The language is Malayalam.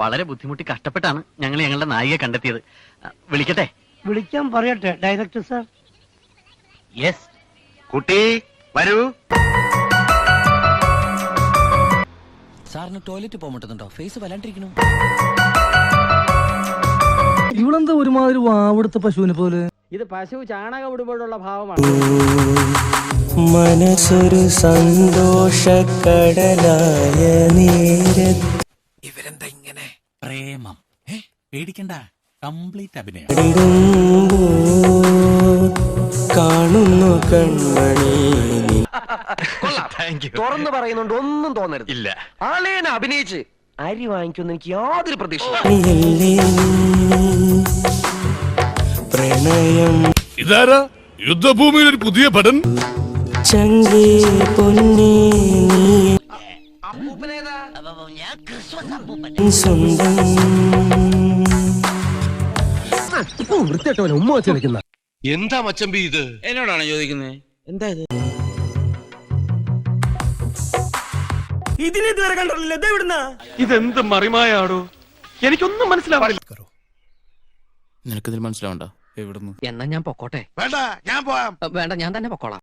വളരെ ബുദ്ധിമുട്ടി കഷ്ടപ്പെട്ടാണ് ഞങ്ങൾ ഞങ്ങളുടെ നായികയെ കണ്ടെത്തിയത്. വിളിക്കട്ടെ? വിളിക്കാൻ പറയട്ടെ ഡയറക്ടർ സാർ? യെസ്. കുട്ടി വരൂ. സാറിന് ടോയ്ലറ്റ് പോകാൻ പറ്റുന്നുണ്ടോ? ഫേസ് വല്ലാണ്ടിരിക്കണു. ഇവളെന്താ ഒരുമാതിരി വാവെടുത്ത പശുവിനെ പോലെ? ഇത് പശു ചാണകം ഇടുമ്പോഴുള്ള ഭാവമാണ്. മനസ്സൊരു സന്തോഷക്കടലായ നേരത്ത് ഇവരെന്താ ഇങ്ങനെ? പ്രേമം പേടിക്കണ്ട, കംപ്ലീറ്റ് അഭിനയം. കാണുന്നു കൺമണി. തുറന്നു പറയുന്നുണ്ട്, ഒന്നും തോന്നരുത്. ഇല്ല, ആളേന അഭിനയിച്ച് അരി വാങ്ങിക്കുമെന്ന് എനിക്ക് യാതൊരു പ്രതീക്ഷ. പ്രണയം ഇതാരാ യുദ്ധഭൂമിയിൽ ഒരു പുതിയ പടൻ? ചങ്കേ പൊന്നേ സ്വന്തം വൃത്തിയായിട്ടവനെ ഉമ്മ വെച്ച് കളിക്കുന്ന എന്താ മച്ചമ്പി ഇത്? എന്നോടാണ് ചോദിക്കുന്നത്? എന്താ ഇത്? ഇതിനിതുവരെ കണ്ടിട്ടില്ല. ഇതെന്ത് മറിമായാടോ? എനിക്കൊന്നും മനസ്സിലാവില്ല. നിനക്കിതിൽ മനസ്സിലാവണ്ട? എവിടുന്ന്? എന്നാ ഞാൻ പൊക്കോട്ടെ? വേണ്ട, ഞാൻ പോവാം. വേണ്ട, ഞാൻ തന്നെ പൊക്കോളാം.